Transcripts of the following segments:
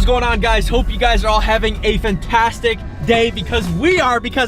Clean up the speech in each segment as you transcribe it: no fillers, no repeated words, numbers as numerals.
going on, guys? Hope you guys are all having a fantastic day because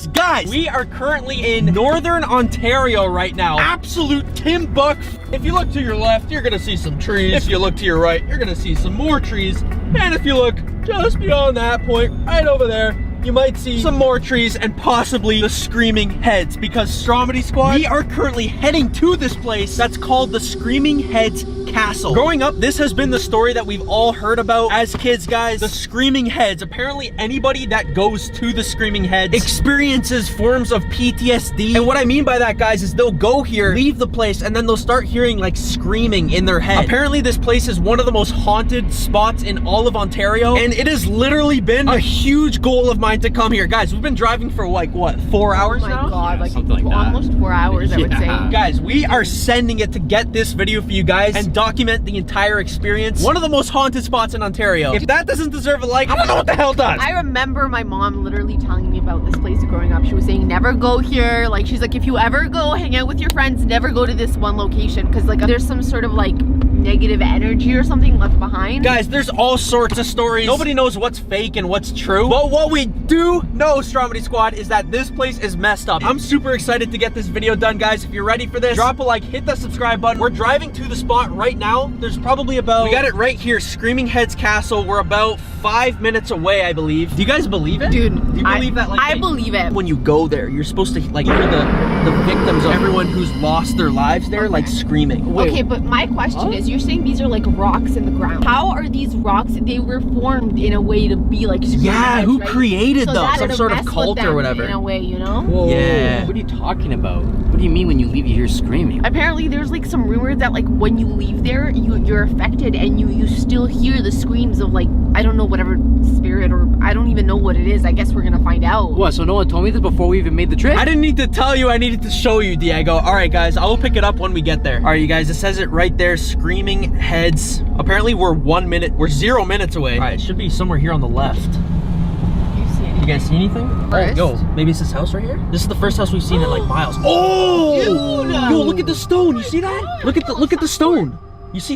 guys, we are currently in Northern Ontario right now. Absolute Timbuk. If you look to your left, you're gonna see some trees. If you look to your right, you're gonna see some more trees. And if you look just beyond that point, right over there, you might see some more trees and possibly the Screaming Heads, because Stromedy Squad, we are currently heading to this place that's called the Screaming Heads Castle. Growing up, this has been the story that we've all heard about as kids, guys. The Screaming Heads. Apparently, anybody that goes to the Screaming Heads experiences forms of PTSD. And what I mean by that, guys, is they'll go here, leave the place, and then they'll start hearing like screaming in their head. Apparently, this place is one of the most haunted spots in all of Ontario, and it has literally been a huge goal of mine to come here. Guys, we've been driving for like, what, 4 hours now? Oh my God, like something like that. Almost 4 hours, I would say. Guys, we are sending it to get this video for you guys and document the entire experience. One of the most haunted spots in Ontario. If that doesn't deserve a like, I don't know what the hell does. I remember my mom literally telling me about this place growing up. She was saying, never go here. Like, she's like, if you ever go hang out with your friends, never go to this one location, because like there's some sort of like negative energy or something left behind. Guys, there's all sorts of stories. Nobody knows what's fake and what's true. But what we do know, Stromedy Squad, is that this place is messed up. I'm super excited to get this video done, guys. If you're ready for this, drop a like, hit that subscribe button. We're driving to the spot right now. There's probably about, we got it right here, Screaming Heads Castle. We're about 5 minutes away, I believe. Do you guys believe it? Dude, do you believe that? Like, I believe it. When you go there, you're supposed to like hear the victims of everyone who's lost their lives there, like screaming. Wait, okay, but my question is, you're saying these are like rocks in the ground. How are these rocks, they were formed in a way to be like screaming heads, who right? created So them? that Some it'll sort of mess with cult or them whatever. in a way, you know? Whoa, Yeah. what are you talking about? What do you mean when you leave you hear screaming? Apparently there's like some rumor that like when you leave there, you're affected and you still hear the screams of like, I don't know, whatever spirit, or I don't even know what it is. I guess we're gonna find out. What, so no one told me this before we even made the trip? I didn't need to tell you, I needed to show you, Diego. All right, guys, I will pick it up when we get there. All right, you guys, it says it right there, Screaming Heads. Apparently we're 0 minutes away. All right, it should be somewhere here on the left. You guys see anything? First? Oh, yo, maybe it's this house right here? This is the first house we've seen in like miles. Oh! Dude! Yo, look at the stone. You see that? Look at the stone. You see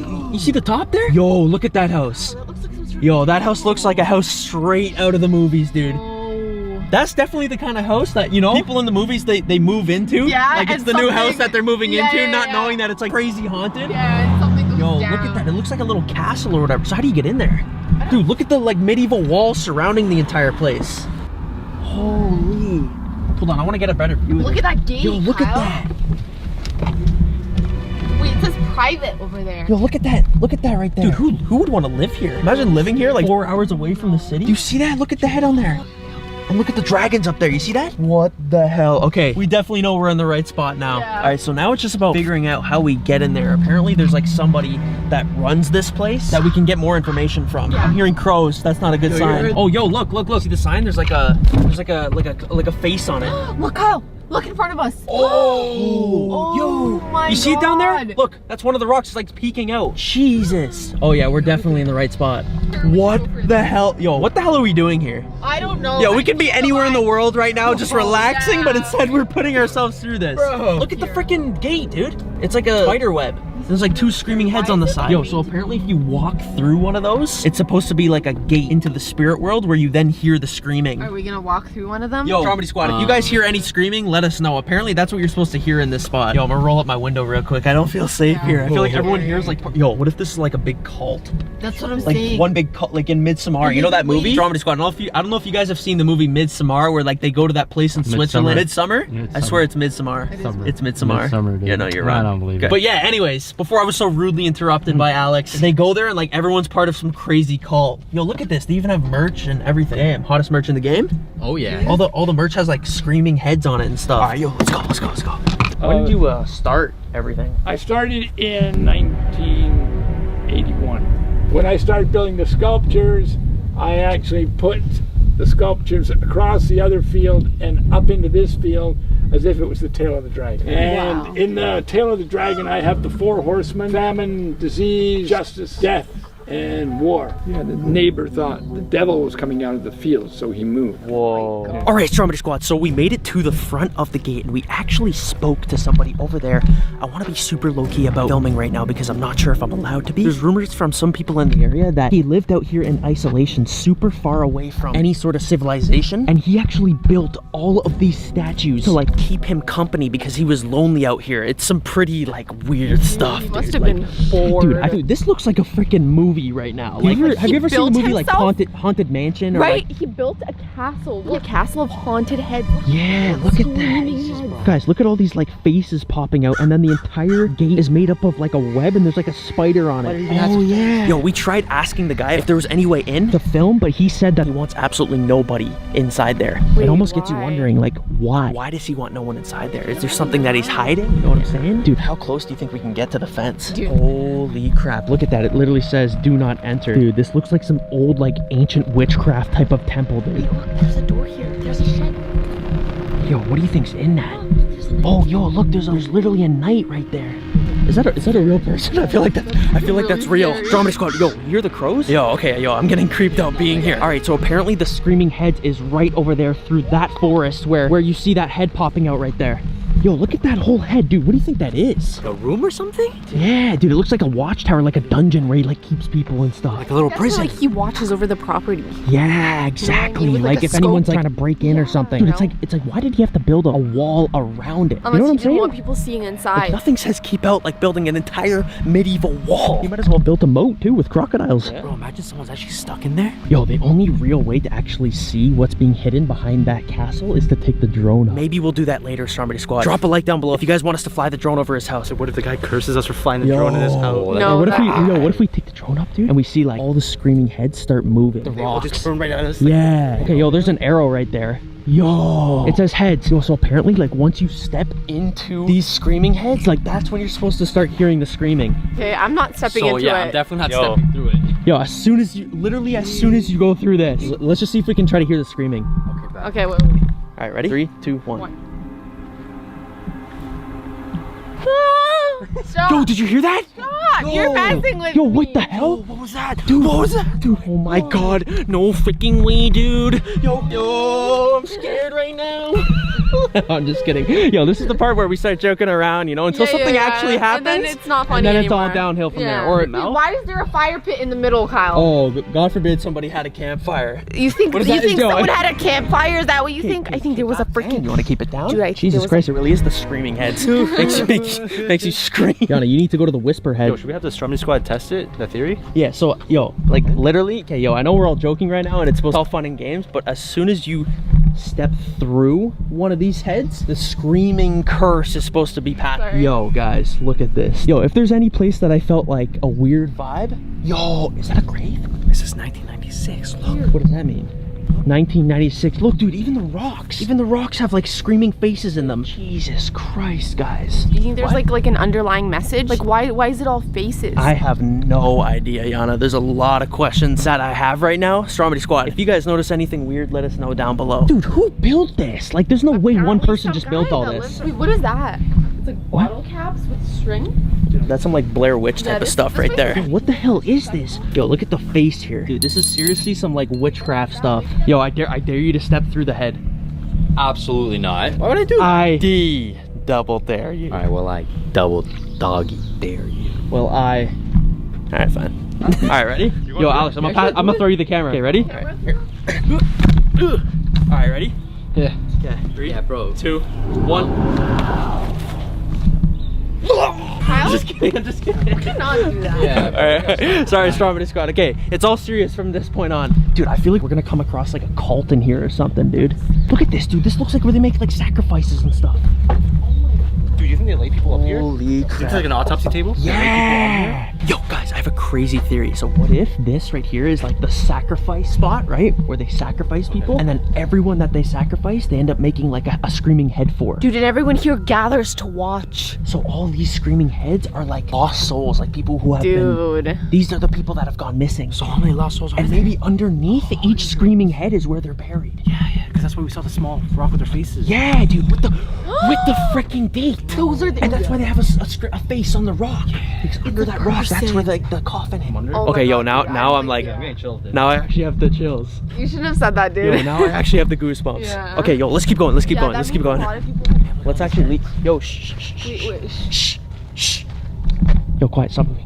the top there? Yo, look at that house. That looks like some sort of- Yo, that house looks like a house straight out of the movies, dude. Oh. That's definitely the kind of house that, you know, people in the movies, they move into. Yeah, like it's and the new something- house that they're moving Yeah, into, yeah, not yeah. knowing that it's like crazy haunted. Yeah, and something goes Yo, down. look at that. It looks like a little castle or whatever. So how do you get in there? Dude, look at the like medieval walls surrounding the entire place. Holy. Hold on, I want to get a better view. Look at that gate, Yo, look Kyle. at that. Wait, it says private over there. Yo, look at that. Look at that right there. Dude, who would want to live here? Imagine living here like 4 hours away from the city. Do you see that? Look at the head on there. And look at the dragons up there. You see that? What the hell? Okay, we definitely know we're in the right spot now. Yeah. All right, so now it's just about figuring out how we get in there. Apparently there's like somebody that runs this place that we can get more information from. Yeah. I'm hearing crows. That's not a good Yo, sign. you're- Oh, yo, look. See the sign? There's like a face on it. Look, Kyle. Look in front of us. Oh, yo. my You see it down there? God. Look, that's one of the rocks. It's like peeking out. Jesus. Oh yeah, we're definitely in the right spot. What the hell? Yo, what the hell are we doing here? I don't know. Yo, we could be anywhere in the world right now just relaxing, but yeah. instead we're putting ourselves through this. Bro. Look at the freaking gate, dude. It's like a spider web. There's like 2 screaming heads on the side. Yo, so apparently if you walk through one of those, it's supposed to be like a gate into the spirit world where you then hear the screaming. Are we gonna walk through one of them? Yo, Stromedy Squad, if you guys hear any screaming, let us know. Apparently that's what you're supposed to hear in this spot. Yo, I'm gonna roll up my window real quick. I don't feel safe here. I feel like everyone here is like, yo, what if this is like a big cult? That's what I'm Like saying. one big cult, like in Midsommar. You know that movie? Stromedy Squad. I don't know if you guys have seen the movie Midsommar, where like they go to that place in Switzerland. Midsummer? I swear it's Midsommar. It's Midsommar. Midsommar, dude. Yeah, no, you're wrong. I don't believe Okay. it. But yeah, anyways, before I was so rudely interrupted by Alex, they go there and like everyone's part of some crazy cult. Yo, look at this. They even have merch and everything. Damn, hottest merch in the game. Oh yeah. All the merch has like screaming heads on it and stuff. All right, yo, let's go. When did you start everything? I started in 1981. When I started building the sculptures, I actually put the sculptures across the other field and up into this field as if it was the tail of the dragon. And Wow. in the tail of the dragon, I have the 4 horsemen: famine, disease, justice, death. and war. Yeah, the neighbor thought the devil was coming out of the field, so he moved. Whoa. All right, Stromedy Squad, so we made it to the front of the gate and we actually spoke to somebody over there. I want to be super low-key about filming right now because I'm not sure if I'm allowed to be. There's rumors from some people in the area that he lived out here in isolation, super far away from any sort of civilization, and he actually built all of these statues to like keep him company because he was lonely out here. It's some pretty like weird stuff. He must dude. have Like, been bored. Dude, this looks like a freaking movie right now. Like, have you ever seen a movie like Haunted Mansion? Or right, like, he built a castle. A castle of haunted heads. yeah, look at that. Guys, look at all these like faces popping out, and then the entire gate is made up of like a web, and there's like a spider on it. Oh yeah. Yo, we tried asking the guy if there was any way in to film, but he said that he wants absolutely nobody inside there. Wait, it almost gets you why? wondering, like, why? Why does he want no one inside there? Is there something that he's hiding? You know what I'm saying? Dude, how close do you think we can get to the fence? Dude. Holy crap, look at that. It literally says, do not enter. Dude, this looks like some old, like, ancient witchcraft type of temple, dude. Wait, look, there's a door here. There's a shed. Yo, what do you think's in that? Oh, yo, look, there's literally a knight right there. Is that a real person? I feel like that's real. Stromedy Squad, yo, you hear the crows? Yo, okay, yo, I'm getting creeped out being here. All right, so apparently the screaming head is right over there through that forest where you see that head popping out right there. Yo, look at that whole head, dude. What do you think that is? A room or something? Yeah, dude, it looks like a watchtower, like a dungeon where he like keeps people and stuff. Like a little That's prison. like he watches over the property. Yeah, exactly. with, like, Like a if anyone's scope. like trying to break in or something. Dude, it's like why did he have to build a wall around it? Unless you know what he I'm didn't saying? want people seeing inside. Like, nothing says keep out like building an entire medieval wall. You might as well build a moat too with crocodiles. Bro, imagine someone's actually stuck in there. Yo, the only real way to actually see what's being hidden behind that castle is to take the drone up. Maybe we'll do that later, Stromedy Squad. Drop a like down below if you guys want us to fly the drone over his house. What if the guy curses us for flying the drone in his house? No, what if we take the drone up, dude, and we see like all the screaming heads start moving? The We'll rocks. just turn right on us. Yeah. Okay, yo, there's an arrow right there. Yo, it says heads. Yo, so apparently, like, once you step into these screaming heads, like, that's when you're supposed to start hearing the screaming. Okay, I'm not stepping into yeah, it. I'm definitely not stepping through it. Yo, as soon as you go through this, let's just see if we can try to hear the screaming. Okay, bad. Okay, wait. All right, ready? 3, 2, 1. Stop! Yo, did you hear that? Stop! You're messing with Yo, me. what the hell? What was that? Dude, what was that? Dude, oh my god. No freaking way, dude. Yo, I'm scared right now. I'm just kidding. Yo, this is the part where we start joking around, you know, until something actually happens. And then it's not funny And then anymore. it's all downhill from Yeah. there. Or Dude, why is there a fire pit in the middle, Kyle? oh, God forbid somebody had a campfire. You think What is that? Yo, someone had a campfire? Is that what you think? I think there was a freaking. You want to keep it down? Dude, I think there Jesus was Christ, it really is the screaming heads. makes you scream. Yana, you need to go to the whisper head. Yo, should we have the Stromedy Squad test it? The theory? Yeah, so, yo, like, literally, okay, yo, I know we're all joking right now, and it's supposed to be all fun and games, but as soon as you step through one of these heads, the screaming curse is supposed to be passed. Sorry. Yo, guys, look at this. Yo, if there's any place that I felt like a weird vibe, yo, is that a grave? This is 1996. Look. What does that mean? 1996. Look, dude, even the rocks have like screaming faces in them. Jesus Christ, guys. Do you think there's like an underlying message? Like why is it all faces? I have no idea, Yana. There's a lot of questions that I have right now. Stromedy Squad, if you guys notice anything weird, let us know down below. Dude, who built this? Like, there's no way one Apparently person some just guy built all that this. lives- Wait, what is that? It's like What? bottle caps with string? That's some like Blair Witch Yeah, type of this- stuff this right makes there. sense. What the hell is this? Yo, look at the face here. Dude, this is seriously some like witchcraft stuff. Yo, I dare you to step through the head. Absolutely not. Why would I do I double dare you. Alright, well, I double doggy dare you. Well, I... Alright, fine. Alright, ready? Yo, Alex, I'm gonna throw you the camera. Okay, ready? Alright, ready? Yeah. Okay, 3, Yeah, bro. 2, 1. Kyle? I'm just kidding. Cannot do that. Yeah. Alright, sorry, Stromedy Squad. Okay, it's all serious from this point on. Dude, I feel like we're gonna come across like a cult in here or something, dude. Look at this, dude. This looks like where they make like sacrifices and stuff. Dude, you think they lay people up here? Holy Is it crap. like an autopsy table? Yeah. Yo, guys, I have a crazy theory. So what if this right here is like the sacrifice spot, right? Where they sacrifice people, and then everyone that they sacrifice, they end up making like a screaming head for. Dude, and everyone here gathers to watch. So all these screaming heads are like lost souls, like people who have been... Dude. These are the people that have gone missing. So how many lost souls are And there? maybe underneath each screaming head is where they're buried. Yeah, because that's why we saw the small rock with their faces. Yeah, dude, with the freaking date. Those are the. And that's why they have a face on the rock. Because under that rock, that's where the coffin is. Oh Okay, my yo, God, dude, now I I'm like, like now I actually have the chills. You shouldn't have said that, dude. Yo, now I actually have the goosebumps. Yeah. Okay, yo, let's keep going. Let's keep Yeah, going. that Let's keep means going. a lot of people have- Let's actually leave. Yo, shh, shh, shh, Wait, shh, wait. shh, shh. Yo, quiet. Stop moving.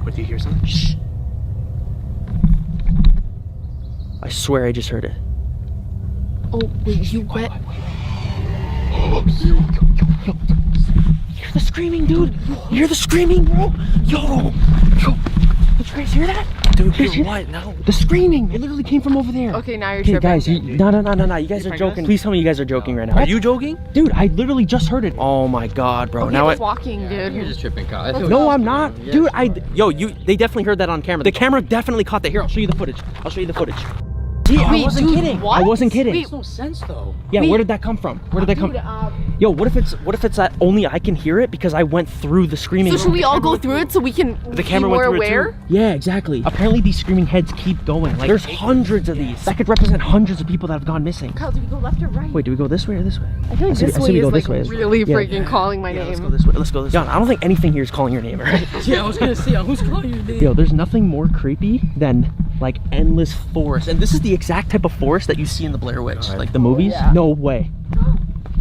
What, do you hear something? Shh. I swear I just heard it. Oh wait, you wet? Yo, you hear the screaming, dude? You hear the screaming, bro? Yo. Did you guys hear that? Dude, Guys hear what? No. The screaming. It literally came from over there. Okay, now you're Okay, tripping. guys, no. You guys are joking. Please tell me you guys are joking right now. Are you joking? Dude, I literally just heard it. Oh my god, bro. Okay, now it's walking, dude. You're just tripping, Kyle. No, I'm not. Dude, they definitely heard that on camera. The camera definitely caught that. Here, I'll show you the footage. See, I Wait, wasn't dude, kidding. what? I wasn't kidding. Wait, No sense though. Yeah, wait. where did that come from? Where did that come? Dude, Yo, what if it's that only I can hear it because I went through the screaming? so should we all go through it so we can The be camera more went through it aware? too. Yeah, exactly. Apparently these screaming heads keep going. Like there's hundreds of these. That could represent hundreds of people that have gone missing. Kyle, do we go left or right? Wait, do we go this way or this way? I feel like I say this we way go is this like way. really Yeah. freaking calling my Yeah, name. let's go this way. Let's go this way. John, I don't think anything here is calling your name, right? Yeah, I was gonna say, who's calling your name? Yo, there's nothing more creepy than like endless forest. And this is the exact type of forest that you see in the Blair Witch, like the movies. yeah. No way.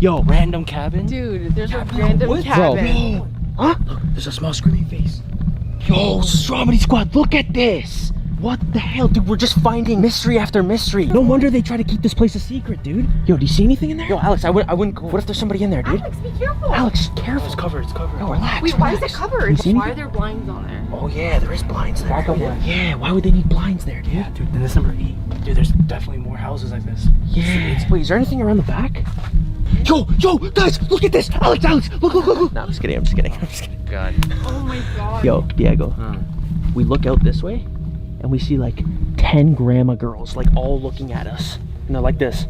Yo, Random cabin? Dude, there's a random cabin. huh? There's a small screaming face. Yo, Stromedy Squad, look at this. What the hell, dude? We're just finding mystery after mystery. No wonder they try to keep this place a secret, dude. Yo, do you see anything in there? Yo, Alex, I wouldn't go. What if there's somebody in there, dude? Alex, be careful. Alex, careful. It's covered, it's covered. Yo, relax. Wait, why is relax. it covered? You see Why are anything? there blinds on there? Oh yeah, there is blinds there. Backup blinds. Yeah, why would they need blinds there, dude? Yeah, dude, then this number 8. Dude, there's definitely more houses like this. Yeah. Wait, is there anything around the back? Yo, guys, look at this. Alex, look. No, I'm just kidding. God. Oh my god. Yo, Diego, we look out this way and we see like 10 grandma girls like all looking at us. And they're like this.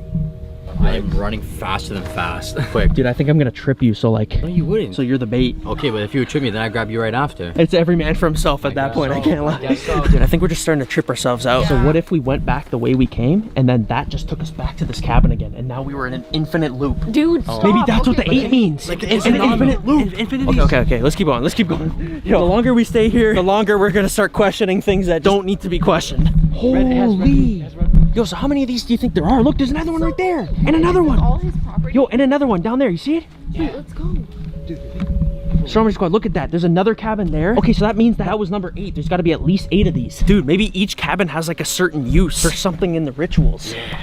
I am running faster than fast. Quick. Dude, I think I'm gonna trip you, so like, No, you wouldn't. so you're the bait. Okay, but if you would trip me, then I'd grab you right after. It's every man for himself at that point, I can't lie. guess so. Dude, I think we're just starting to trip ourselves out. So Yeah. what if we went back the way we came and then that just took us back to this cabin again and now we were in an infinite loop? Dude, stop. Maybe that's what Okay, the 8 means. Like it's an infinite loop. Okay, let's keep going. Yo, the longer we stay here, the longer we're gonna start questioning things that don't need to be questioned. Holy. Yo, so how many of these do you think there are? Look, there's another one right there. And another one. All his property. Yo, and another one down there. You see it? Dude, let's go. Stromedy Squad, look at that. There's another cabin there. Okay, so that means that was number 8. There's got to be at least 8 of these. Dude, maybe each cabin has like a certain use for something in the rituals. Yeah.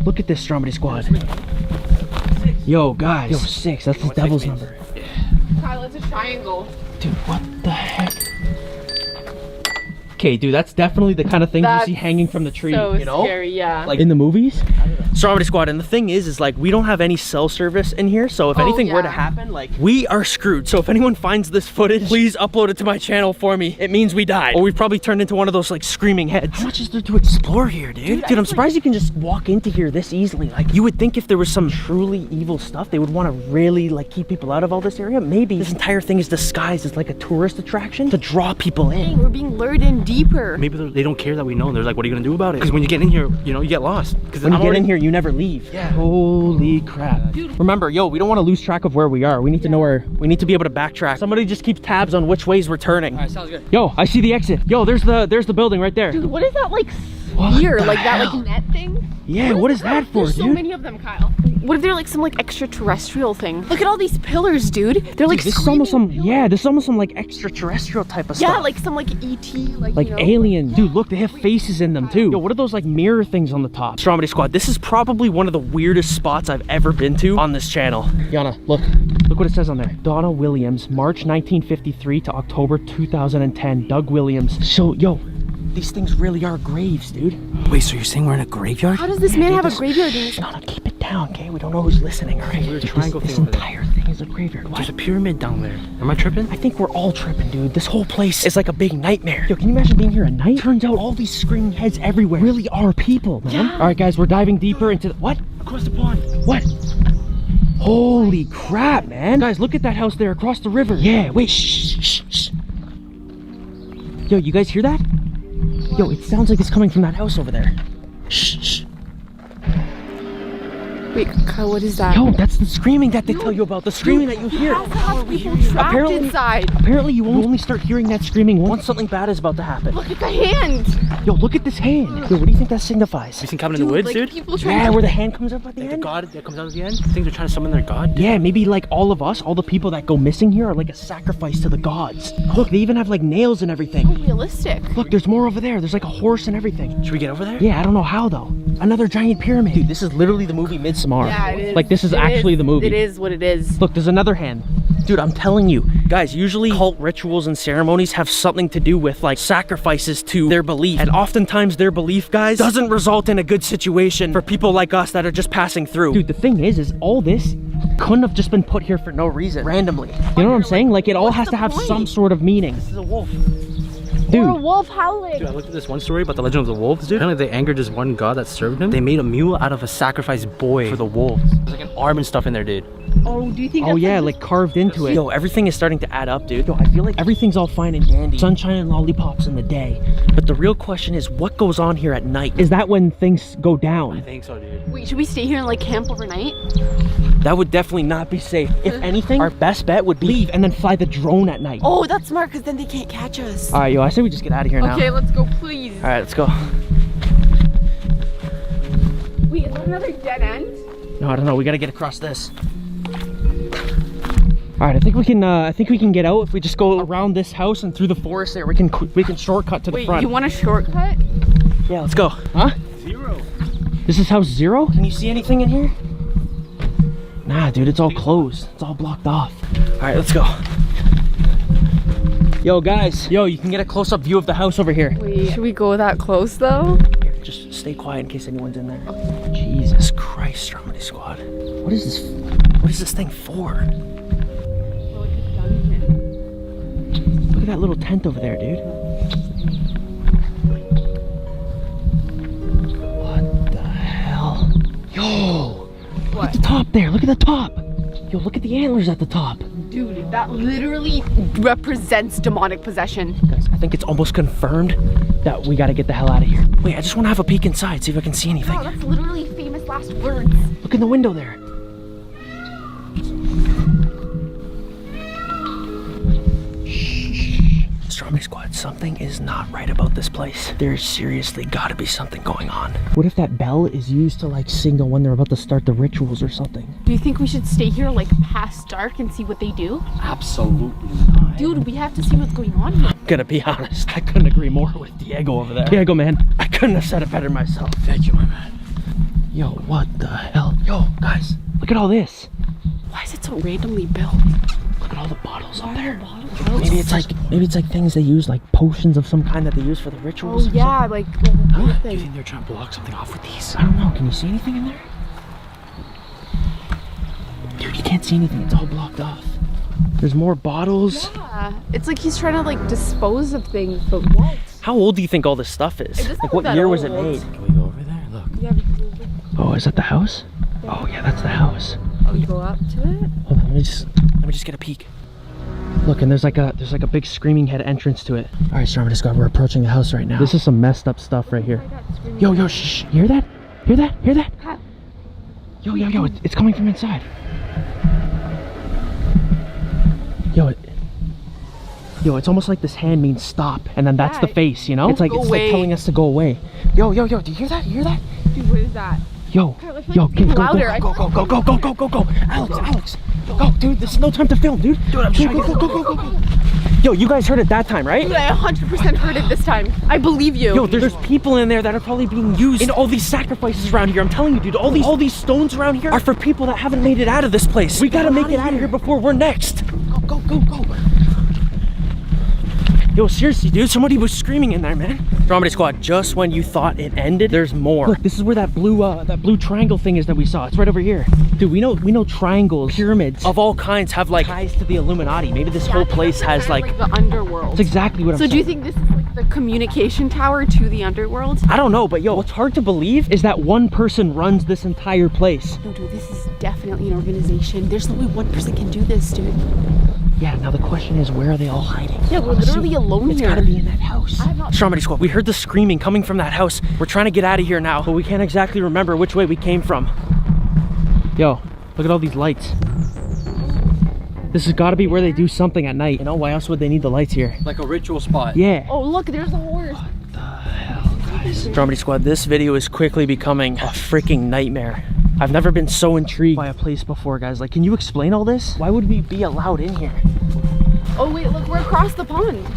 Look at this, Stromedy Squad. Yo, guys. Yo, 6. That's the devil's number. Kyle, it's a triangle. Dude, what the heck? Okay, dude, that's definitely the kind of thing you That's see hanging from the tree, So you know? scary, yeah. Like in the movies. Stromedy Squad, and the thing is like we don't have any cell service in here, so if Oh, anything were to yeah. happen, like we are screwed. So if anyone finds this footage, please upload it to my channel for me. It means we died, or we've probably turned into one of those like screaming heads. How much is there to explore here, dude? Dude, I'm surprised you can just walk into here this easily. Like you would think if there was some truly evil stuff, they would want to really like keep people out of all this area. Maybe this entire thing is disguised as like a tourist attraction to draw people in. We're being lured in deeper. Maybe they don't care that we know. They're like, what are you gonna do about it? Because when you get in here, you know, you get lost. Because When you get in here, you never leave. Yeah. Holy crap. Remember, yo, we don't want to lose track of where we are. We need to know where, we need to be able to backtrack. Somebody just keeps tabs on which ways we're turning. Alright, sounds good. Yo, I see the exit. Yo, there's the building right there. Dude, what is that like What sphere? the Like that hell? like net thing? Yeah, what is that for, There's so dude? many of them, Kyle. What if they're like some like extraterrestrial thing? Look at all these pillars, dude. They're like This is almost some, screaming yeah, this is almost some like extraterrestrial type of pillars. Yeah, stuff. like some like ET, like you know, alien. Dude, look, they have faces in them too. Yo, what are those like mirror things on the top? Stromedy Squad, this is probably one of the weirdest spots I've ever been to on this channel. Yana, look what it says on there. Donna Williams, March 1953 to October 2010. Doug Williams. So, yo, these things really are graves, dude. Wait, so you're saying we're in a graveyard? How does this man have a graveyard in his Donna, keep it down, okay? We don't know who's listening, all right? There's a Dude, triangle this thing over there. entire thing is a graveyard. What? There's a pyramid down there. Am I tripping? I think we're all tripping, dude. This whole place is like a big nightmare. Yo, can you imagine being here at night? Turns out all these screaming heads everywhere really are people, man. Yeah. All right, guys, we're diving deeper into the, what? Across the pond. What? Holy crap, man. Guys, look at that house there across the river. Yeah, wait, shh. Yo, you guys hear that? Yo, it sounds like it's coming from that house over there. Shh. Wait, Kyle, what is that? Yo, that's the screaming that they tell you about. The screaming that you hear. Has to have people trapped inside. Apparently you only start hearing that screaming once something bad is about to happen. Look at the hand. Yo, look at this hand. Yo, what do you think that signifies? You seen Cabin in the Woods, like, dude? people trying Yeah, to... where the hand comes up at the Like the end. god that comes out at the end. I think they're trying to summon their god. Yeah, maybe like all of us, all the people that go missing here are like a sacrifice to the gods. Look, they even have like nails and everything. So realistic. Look, there's more over there. There's like a horse and everything. Should we get over there? Yeah, I don't know how though. Another giant pyramid. Dude, this is literally the movie Midsommar. Yeah, it is. Like this is actually the movie. It is what it is. Look, there's another hand. Dude, I'm telling you. Guys, usually cult rituals and ceremonies have something to do with like sacrifices to their belief. And oftentimes their belief, guys, doesn't result in a good situation for people like us that are just passing through. Dude, the thing is all this couldn't have just been put here for no reason, randomly. You know what I'm saying? Like it all has to have some sort of meaning. This is a wolf. Dude. Or a wolf howling. Dude, I looked at this one story about the legend of the wolves, dude. Apparently they angered this one god that served him. They made a mule out of a sacrificed boy for the wolves. There's like an arm and stuff in there, dude. Oh, do you think Oh that's yeah, like like carved into it. Yo, everything is starting to add up, dude. Yo, I feel like everything's all fine and dandy. Sunshine and lollipops in the day. But the real question is, what goes on here at night? Is that when things go I down? think so, dude. Wait, should we stay here and like camp overnight? That would definitely not be safe. If anything, our best bet would be leave and then fly the drone at night. Oh, that's smart because then they can't catch us. All right, yo, I say we just get out of here now. Okay, let's go, please. All right, let's go. Wait, is that another dead end? No, I don't know. We gotta get across this. All right, I think we can get out if we just go around this house and through the forest there. We can shortcut to the Wait, front. you want a shortcut? Yeah, let's go. Huh? 0. This is house 0? Can you see anything in here? Nah, dude, it's all closed. It's all blocked off. All right, let's go. Yo, guys. Yo, you can get a close-up view of the house over here. Wait, should we go that close though? Here, just stay quiet in case anyone's in there. Jesus Christ, Stromedy Squad. What is this? What is this thing for? Look at that little tent over there, dude. What the hell? Yo! Look at the top there. Look at the top. Yo, look at the antlers at the top. Dude, that literally represents demonic possession. Guys, I think it's almost confirmed that we gotta get the hell out of here. Wait, I just want to have a peek inside, see if I can see anything. Wow, that's literally famous last words. Look in the window there. Stromedy Squad, something is not right about this place. There's seriously gotta be something going on. What if that bell is used to like signal when they're about to start the rituals or something? Do you think we should stay here like past dark and see what they do? Absolutely not. Dude, we have to see what's going on here. Gonna be honest, I couldn't agree more with Diego over there. Diego, man, I couldn't have said it better myself. Thank you, my man. Yo, what the hell? Yo, guys, look at all this. Why is it so randomly built? Look at all the bottles up there. Maybe it's like things they use, like potions of some kind that they use for the rituals. Oh or yeah, something. like Do you thing. think they're trying to block something off with these? I don't know. Can you see anything in there? Dude, you can't see anything. It's all blocked off. There's more bottles. Yeah, it's like he's trying to like dispose of things, but what? How old do you think all this stuff is? It doesn't Like, look what that year was it old. made? Can we go over there? Look. Yeah, because it was like, Oh, is that the house? Oh yeah, that's the house. you go up to it. Hold on, let me just get a peek. Look, and there's like a big screaming head entrance to it. All right, Stromedy Squad, we're approaching the house right now. This is some messed up stuff right here. Yo, yo, shh, hear that? Hear that? Hear that? Yo, yo, yo, it's coming from inside. Yo, it's almost like this hand means stop, and then that's the Yeah. face, you know? It's like Go like away. telling us to go away. Yo, yo, yo, do you hear that? You hear that? Dude, what is that? Yo, Kyle, I feel yo, like it's go, louder. go, go, go, go, go, go, go, go, go, Alex, go, dude, this is no time to film, dude. Dude, I'm trying to go. Yo, you guys heard it that time, right? Dude, I 100% heard it this time. I believe you. Yo, there's people in there that are probably being used in all these sacrifices around here. I'm telling you, dude, all these stones around here are for people that haven't made it out of this place. We gotta make it out of here before we're next. Go, go, go, go. Yo, seriously, dude, somebody was screaming in there, man. Stromedy Squad, just when you thought it ended, there's more. Look, this is where that blue triangle thing is that we saw. It's right over here. Dude, we know triangles, pyramids of all kinds have like ties to the Illuminati. Maybe this whole place has like the underworld. that's exactly what I'm So saying. do you think this is like the communication tower to the underworld? I don't know, but yo, what's hard to believe is that one person runs this entire place. No, dude, this is definitely an organization. There's no way one person can do this, dude. Yeah, now the question is, where are they all hiding? Yeah, we're literally alone It's here. gotta be in that house. I have not- Stromedy Squad, we heard the screaming coming from that house. We're trying to get out of here now, but we can't exactly remember which way we came from. Yo, look at all these lights. This has got to be where they do something at night. You know, why else would they need the lights here? Like a ritual spot. Yeah. Oh, look, there's a horse. What the hell, guys? Stromedy Squad, this video is quickly becoming a freaking nightmare. I've never been so intrigued by a place before, guys. Like, can you explain all this? Why would we be allowed in here? Oh, wait, look, we're across the pond.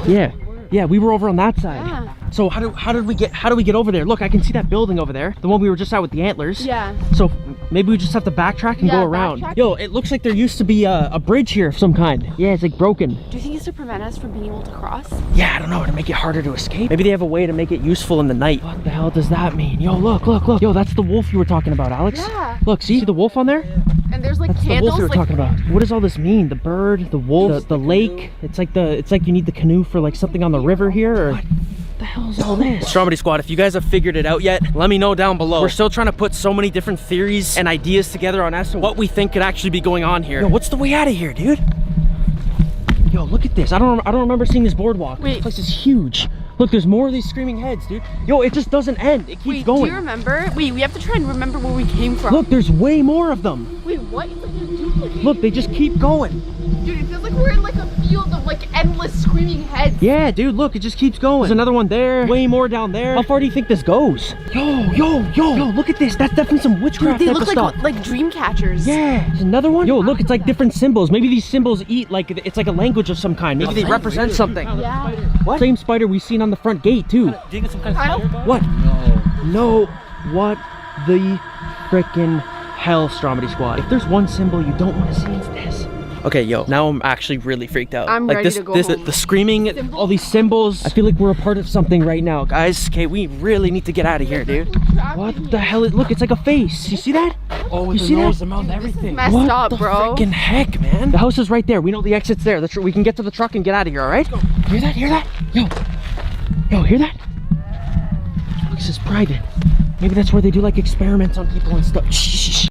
Yeah. Yeah, we were over on that side. Yeah. So how do we get over there? Look, I can see that building over there. The one we were just at with the antlers. Yeah. So maybe we just have to backtrack and Yeah, go around. backtrack. Yo, it looks like there used to be a bridge here of some kind. Yeah, it's like broken. Do you think it's to prevent us from being able to cross? Yeah, I don't know, to make it harder to escape. Maybe they have a way to make it useful in the night. What the hell does that mean? Yo, look, look, look. Yo, that's the wolf you were talking about, Alex. Yeah. Look, see the wolf on there? And there's like That's the candles. wolf you were talking about. What does all this mean? The bird, the wolf, the lake. It's like you need the canoe for like something on the river here, or what the hell is all this? Stromedy Squad, if you guys have figured it out yet, let me know down below. We're still trying to put so many different theories and ideas together on as to what we think could actually be going on here. Yo, what's the way out of here, dude? Yo, look at this. I don't remember seeing this boardwalk. Wait. This place is huge. Look, there's more of these screaming heads, dude. Yo, it just doesn't end. It keeps Wait, going. do you remember? Wait, we have to try and remember where we came from. Look, there's way more of them. Wait, what? It's like they're duplicating. Look, they just keep going. Dude, it feels like we're in like a field of like endless screaming heads. Yeah, dude, look, it just keeps going. There's another one there, way more down there. How far do you think this goes? Yo, look at this. That's definitely some witchcraft Dude, they type look of stuff. like dream catchers. Yeah, there's another one. Yo, look, it's like different symbols. Maybe these symbols eat like, it's like a language of some kind. Maybe they represent something. Yeah. What? Same spider we've seen on the front gate, too. Do you get some kind of Kyle? spider bug? What? No. What the frickin' hell, Stromedy Squad? If there's one symbol you don't want to see, it's this. Okay, yo, now I'm actually really freaked out. I'm like ready this, to go this, home. the screaming, all these symbols. I feel like we're a part of something right now, guys. Okay, we really need to get out of here, dude. What the hell? Look, it's like a face. You see that? Oh, You with see the nose, that? the mouth, everything. Messed What up, the bro. freaking heck, man? The house is right there. We know the exit's there. We can get to the truck and get out of here, all right? Hear that? Hear that? Yo, hear that? This is private. Maybe that's where they do like experiments on people and stuff. Shh, shh, shh.